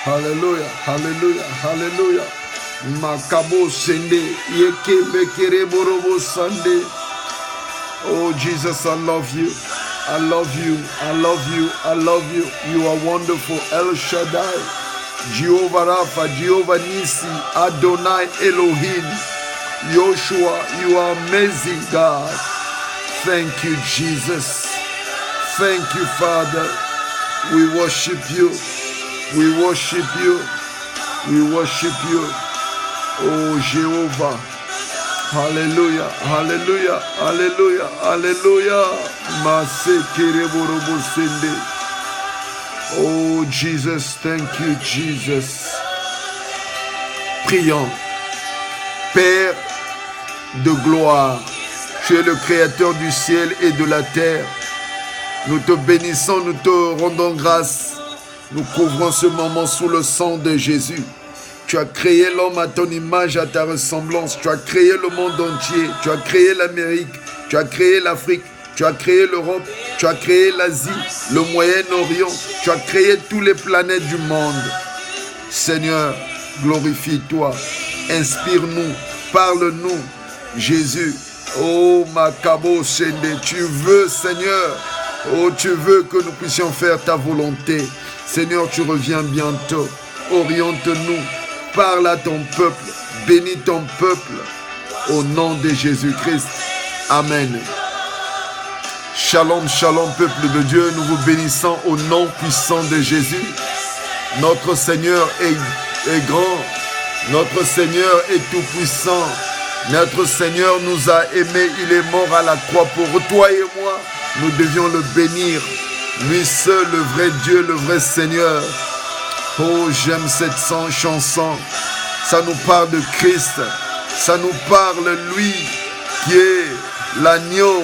Hallelujah, hallelujah, hallelujah. Makabo sende, yeke bekere borobo sande. Oh Jesus, I love you. I love you. I love you. I love you. You are wonderful. El Shaddai, Jehovah Rapha, Jehovah Nissi, Adonai Elohim, Joshua. You are amazing, God. Thank you, Jesus. Thank you, Father. We worship you. We worship you. We worship you. Oh Jehovah. Hallelujah. Hallelujah. Hallelujah. Hallelujah. Oh Jesus. Thank you, Jesus. Prions. Père de gloire, tu es le créateur du ciel et de la terre. Nous te bénissons, nous te rendons grâce. Nous couvrons ce moment sous le sang de Jésus. Tu as créé l'homme à ton image, à ta ressemblance. Tu as créé le monde entier. Tu as créé l'Amérique. Tu as créé l'Afrique. Tu as créé l'Europe. Tu as créé l'Asie, le Moyen-Orient. Tu as créé toutes les planètes du monde. Seigneur, glorifie-toi. Inspire-nous. Parle-nous. Jésus. Oh, Makabo Sende. Tu veux, Seigneur. Oh, tu veux que nous puissions faire ta volonté. Seigneur, tu reviens bientôt. Oriente-nous. Parle à ton peuple. Bénis ton peuple. Au nom de Jésus-Christ. Amen. Shalom, shalom, peuple de Dieu. Nous vous bénissons au nom puissant de Jésus. Notre Seigneur est grand. Notre Seigneur est tout-puissant. Notre Seigneur nous a aimés. Il est mort à la croix pour toi et moi. Nous devions le bénir. Lui seul, le vrai Dieu, le vrai Seigneur. Oh, j'aime cette chanson. Ça nous parle de Christ. Ça nous parle, lui, qui est l'agneau.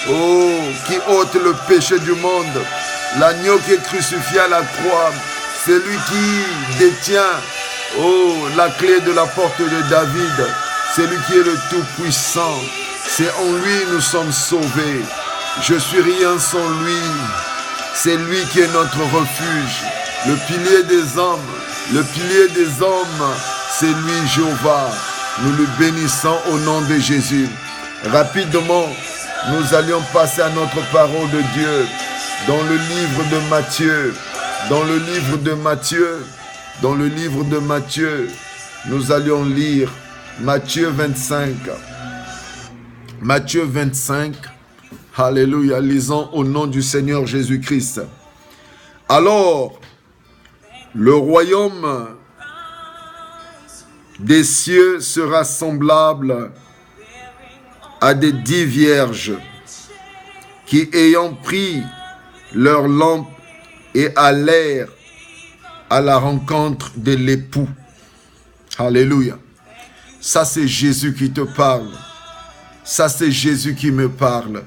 Oh, qui ôte le péché du monde. L'agneau qui est crucifié à la croix. C'est lui qui détient, oh, la clé de la porte de David. C'est lui qui est le Tout-Puissant. C'est en lui nous sommes sauvés. Je suis rien sans lui. C'est lui qui est notre refuge. Le pilier des hommes. Le pilier des hommes, c'est lui, Jéhovah. Nous le bénissons au nom de Jésus. Rapidement, nous allions passer à notre parole de Dieu. Dans le livre de Matthieu. Dans le livre de Matthieu. Dans le livre de Matthieu. Nous allions lire Matthieu 25. Matthieu 25. Alléluia. Lisons au nom du Seigneur Jésus-Christ. Alors, le royaume des cieux sera semblable à des 10 vierges qui, ayant pris leur lampe et allèrent à la rencontre de l'époux. Alléluia. Ça, c'est Jésus qui te parle. Ça, c'est Jésus qui me parle.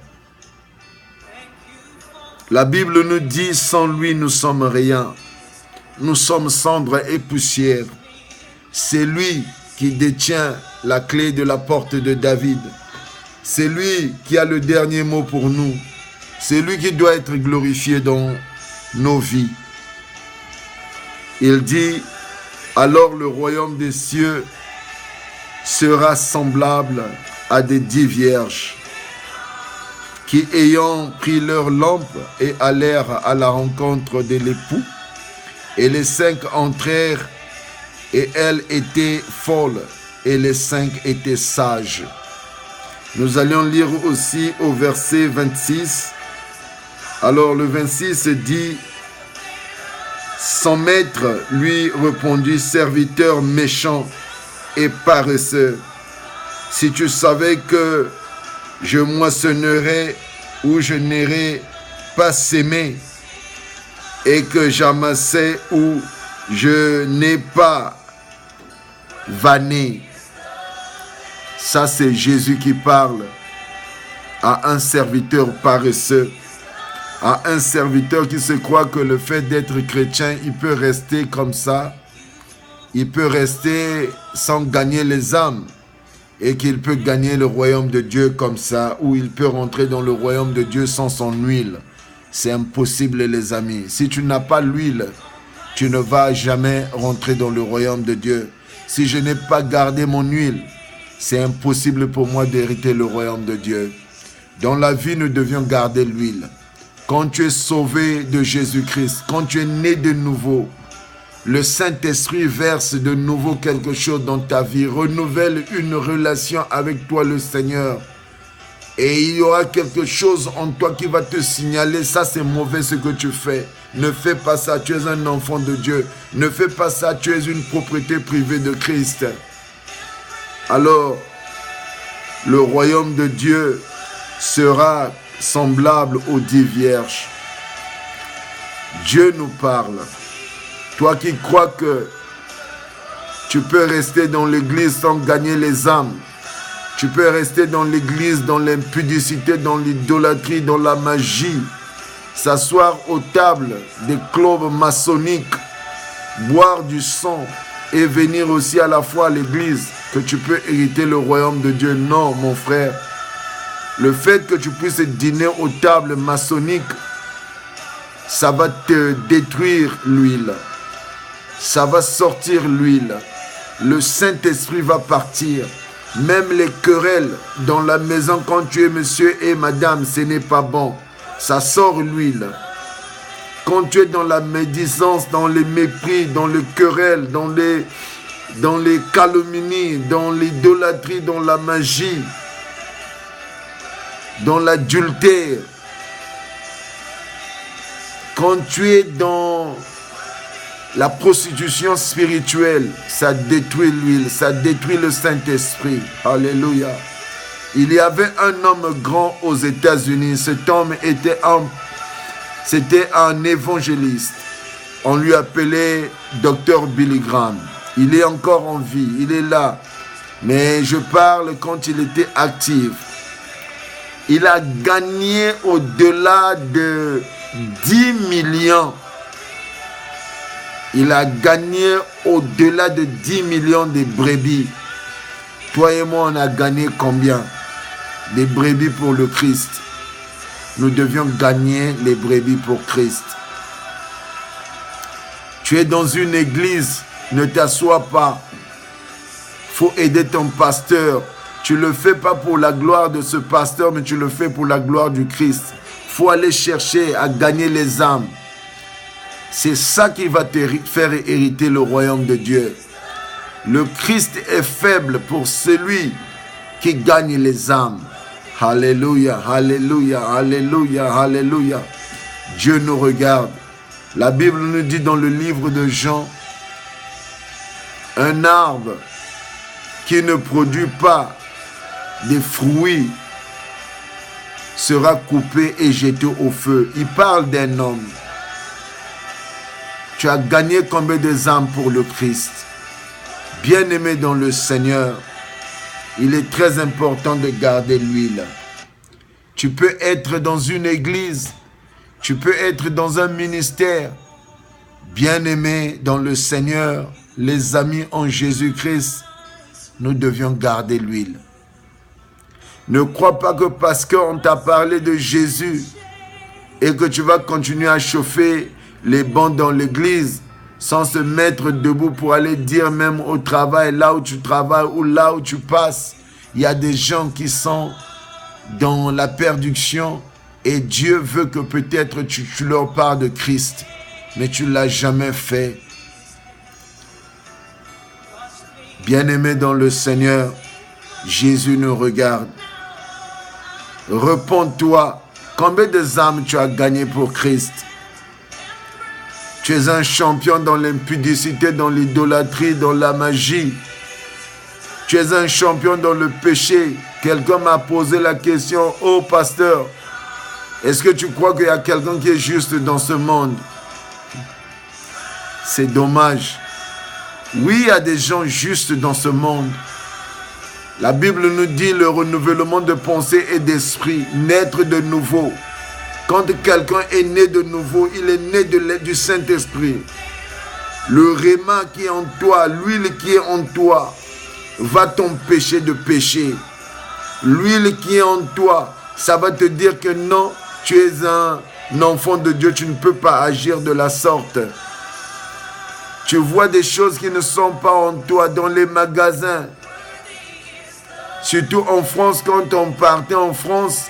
La Bible nous dit, sans lui, nous sommes rien. Nous sommes cendres et poussière. C'est lui qui détient la clé de la porte de David. C'est lui qui a le dernier mot pour nous. C'est lui qui doit être glorifié dans nos vies. Il dit, alors le royaume des cieux sera semblable à des 10 vierges qui, ayant pris leur lampe et allèrent à la rencontre de l'époux, et les 5 entrèrent, et elles étaient folles, et les 5 étaient sages. Nous allions lire aussi au verset 26. Alors le 26 dit, son maître lui répondit, serviteur méchant et paresseux, si tu savais que je moissonnerai où je n'aurai pas sémé, et que j'amassais où je n'ai pas vanné. Ça, c'est Jésus qui parle à un serviteur paresseux. à un serviteur qui se croit que le fait d'être chrétien, il peut rester comme ça, il peut rester sans gagner les âmes, et qu'il peut gagner le royaume de Dieu comme ça, ou il peut rentrer dans le royaume de Dieu sans son huile. C'est impossible, les amis. Si tu n'as pas l'huile, tu ne vas jamais rentrer dans le royaume de Dieu. Si je n'ai pas gardé mon huile, c'est impossible pour moi d'hériter le royaume de Dieu. Dans la vie, nous devions garder l'huile. Quand tu es sauvé de Jésus-Christ, quand tu es né de nouveau, le Saint-Esprit verse de nouveau quelque chose dans ta vie, renouvelle une relation avec toi, le Seigneur. Et il y aura quelque chose en toi qui va te signaler, ça c'est mauvais ce que tu fais. Ne fais pas ça, tu es un enfant de Dieu. Ne fais pas ça, tu es une propriété privée de Christ. Alors, le royaume de Dieu sera semblable aux 10 vierges. Dieu nous parle. Toi qui crois que tu peux rester dans l'église sans gagner les âmes, tu peux rester dans l'église, dans l'impudicité, dans l'idolâtrie, dans la magie, s'asseoir aux tables des clubs maçonniques, boire du sang et venir aussi à la fois à l'église, que tu peux hériter le royaume de Dieu. Non, mon frère. Le fait que tu puisses dîner aux tables maçonniques, ça va te détruire l'huile. Ça va sortir l'huile. Le Saint-Esprit va partir. Même les querelles dans la maison quand tu es monsieur et madame, ce n'est pas bon. Ça sort l'huile. Quand tu es dans la médisance, dans les mépris, dans les querelles, dans les calomnies, dans l'idolâtrie, dans la magie, dans l'adultère, quand tu es dans la prostitution spirituelle, ça détruit l'huile, ça détruit le Saint-Esprit. Alléluia. Il y avait un homme grand aux États-Unis. Cet homme c'était un évangéliste. On lui appelait Dr. Billy Graham. Il est encore en vie, il est là. Mais je parle quand il était actif. Il a gagné au-delà de 10 millions. Il a gagné au-delà de 10 millions de brebis. Toi et moi, on a gagné combien? Des brebis pour le Christ. Nous devions gagner les brebis pour Christ. Tu es dans une église, ne t'assois pas. Il faut aider ton pasteur. Tu ne le fais pas pour la gloire de ce pasteur, mais tu le fais pour la gloire du Christ. Il faut aller chercher à gagner les âmes. C'est ça qui va te faire hériter le royaume de Dieu. Le Christ est faible pour celui qui gagne les âmes. Alléluia, alléluia, alléluia, alléluia. Dieu nous regarde. La Bible nous dit dans le livre de Jean, un arbre qui ne produit pas des fruits sera coupé et jeté au feu. Il parle d'un homme. Tu as gagné combien des âmes pour le Christ? Bien-aimé dans le Seigneur, il est très important de garder l'huile. Tu peux être dans une église, tu peux être dans un ministère. Bien-aimé dans le Seigneur, les amis en Jésus-Christ, nous devions garder l'huile. Ne crois pas que parce qu'on t'a parlé de Jésus et que tu vas continuer à chauffer les bancs dans l'église sans se mettre debout pour aller dire même au travail, là où tu travailles ou là où tu passes. Il y a des gens qui sont dans la perdition et Dieu veut que peut-être tu leur parles de Christ, mais tu ne l'as jamais fait. Bien-aimé dans le Seigneur, Jésus nous regarde. Réponds-toi, combien de âmes tu as gagné pour Christ? Tu es un champion dans l'impudicité, dans l'idolâtrie, dans la magie. Tu es un champion dans le péché. Quelqu'un m'a posé la question, oh pasteur, est-ce que tu crois qu'il y a quelqu'un qui est juste dans ce monde? C'est dommage. Oui, il y a des gens justes dans ce monde. La Bible nous dit le renouvellement de pensée et d'esprit, naître de nouveau. Quand quelqu'un est né de nouveau, il est né du Saint-Esprit. Le réma qui est en toi, l'huile qui est en toi, va t'empêcher de pécher. L'huile qui est en toi, ça va te dire que non, tu es un enfant de Dieu, tu ne peux pas agir de la sorte. Tu vois des choses qui ne sont pas en toi dans les magasins. Surtout en France, quand on partait en France,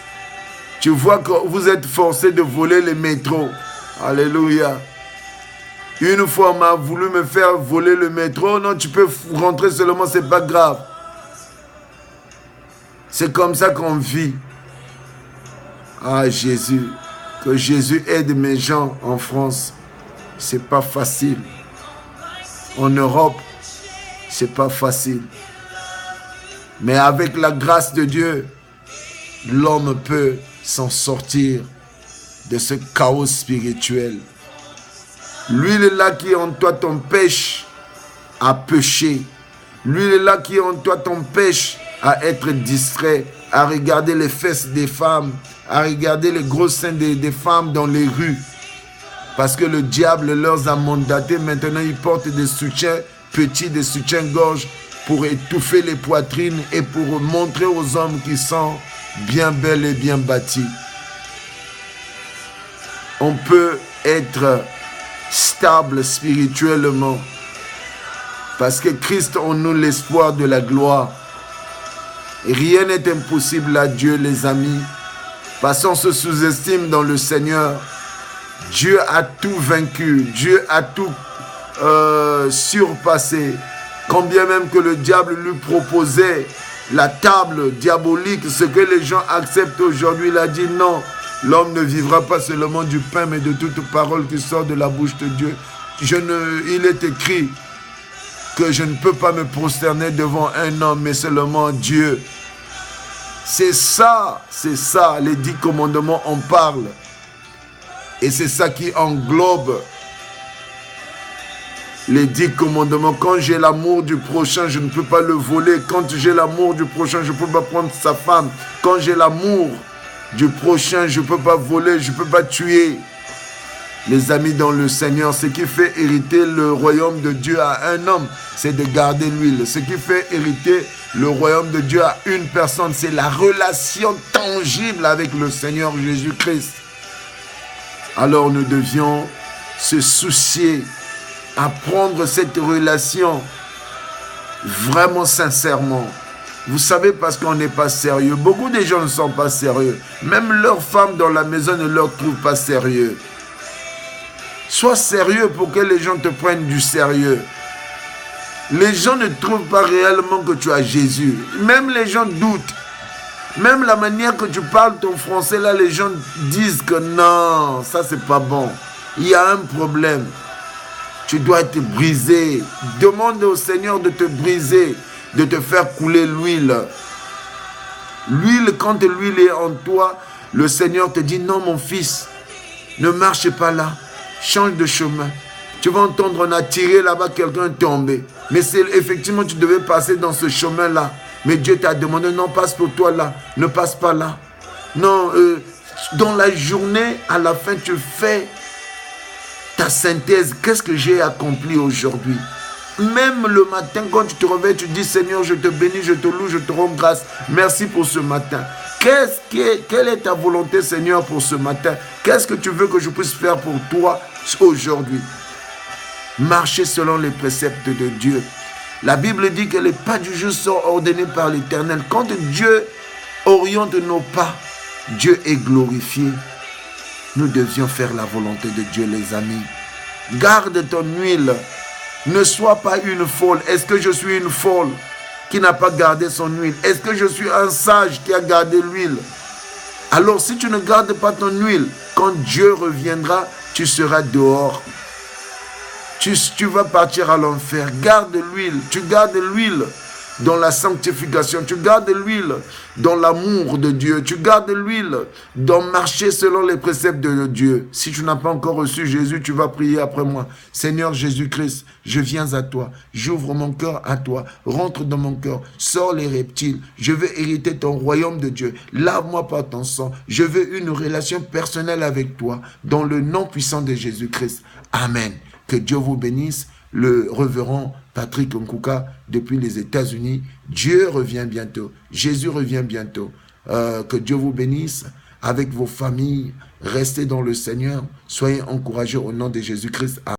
tu vois que vous êtes forcé de voler les métros. Alléluia. Une fois, on m'a voulu me faire voler le métro. Non, tu peux rentrer seulement, c'est pas grave. C'est comme ça qu'on vit. Ah, Jésus. Que Jésus aide mes gens en France. C'est pas facile. En Europe, c'est pas facile. Mais avec la grâce de Dieu, l'homme peut s'en sortir de ce chaos spirituel. L'huile là qui est en toi t'empêche à pécher. L'huile là qui est en toi t'empêche à être distrait, à regarder les fesses des femmes, à regarder les gros seins des femmes dans les rues. Parce que le diable leur a mandaté. Maintenant, ils portent des soutiens petits, des soutiens-gorge pour étouffer les poitrines et pour montrer aux hommes qu'ils sont bien belles et bien bâtis. On peut être stable spirituellement parce que Christ en nous l'espoir de la gloire. Rien n'est impossible à Dieu, les amis, parce qu'on se sous-estime dans le Seigneur. Dieu a tout vaincu, Dieu a tout surpassé. Combien même que le diable lui proposait la table diabolique, ce que les gens acceptent aujourd'hui, il a dit non. L'homme ne vivra pas seulement du pain, mais de toute parole qui sort de la bouche de Dieu. Il est écrit que je ne peux pas me prosterner devant un homme, mais seulement Dieu. C'est ça, les 10 commandements en parlent. Et c'est ça qui englobe les 10 commandements. Quand j'ai l'amour du prochain, je ne peux pas le voler. Quand j'ai l'amour du prochain, je ne peux pas prendre sa femme. Quand j'ai l'amour du prochain, je ne peux pas voler, je ne peux pas tuer. Les amis dans le Seigneur, ce qui fait hériter le royaume de Dieu à un homme, c'est de garder l'huile. Ce qui fait hériter le royaume de Dieu à une personne, c'est la relation tangible avec le Seigneur Jésus-Christ. Alors nous devions se soucier à prendre cette relation vraiment sincèrement. Vous savez, parce qu'on n'est pas sérieux. Beaucoup de gens ne sont pas sérieux. Même leurs femmes dans la maison ne leur trouvent pas sérieux. Sois sérieux pour que les gens te prennent du sérieux. Les gens ne trouvent pas réellement que tu as Jésus. Même les gens doutent. Même la manière que tu parles ton français, là, les gens disent que non, ça c'est pas bon. Il y a un problème. Tu dois être brisé. Demande au Seigneur de te briser, de te faire couler l'huile. L'huile, quand l'huile est en toi, le Seigneur te dit non mon fils, ne marche pas là, change de chemin. Tu vas entendre, on a tiré là-bas, quelqu'un est tombé. Mais c'est effectivement, tu devais passer dans ce chemin-là. Mais Dieu t'a demandé, non, passe pour toi là, ne passe pas là. Non, dans la journée, à la fin, tu fais ta synthèse. Qu'est-ce que j'ai accompli aujourd'hui? Même le matin, quand tu te réveilles, tu dis, Seigneur, je te bénis, je te loue, je te rends grâce. Merci pour ce matin. Quelle est ta volonté, Seigneur, pour ce matin? Qu'est-ce que tu veux que je puisse faire pour toi aujourd'hui? Marcher selon les préceptes de Dieu. La Bible dit que les pas du juste sont ordonnés par l'Éternel. Quand Dieu oriente nos pas, Dieu est glorifié. Nous devions faire la volonté de Dieu, les amis. Garde ton huile. Ne sois pas une folle. Est-ce que je suis une folle qui n'a pas gardé son huile? Est-ce que je suis un sage qui a gardé l'huile? Alors si tu ne gardes pas ton huile, quand Dieu reviendra, tu seras dehors. Tu vas partir à l'enfer. Garde l'huile. Tu gardes l'huile. dans la sanctification. Tu gardes l'huile dans l'amour de Dieu. Tu gardes l'huile dans marcher selon les préceptes de Dieu. Si tu n'as pas encore reçu Jésus, tu vas prier après moi. Seigneur Jésus-Christ, je viens à toi. J'ouvre mon cœur à toi. Rentre dans mon cœur. Sors les reptiles. Je veux hériter ton royaume de Dieu. Lave-moi par ton sang. Je veux une relation personnelle avec toi. Dans le nom puissant de Jésus-Christ. Amen. Que Dieu vous bénisse. Le révérend Patrick Nkuka depuis les États-Unis. Dieu revient bientôt. Jésus revient bientôt. Que Dieu vous bénisse avec vos familles. Restez dans le Seigneur. Soyez encouragés au nom de Jésus-Christ.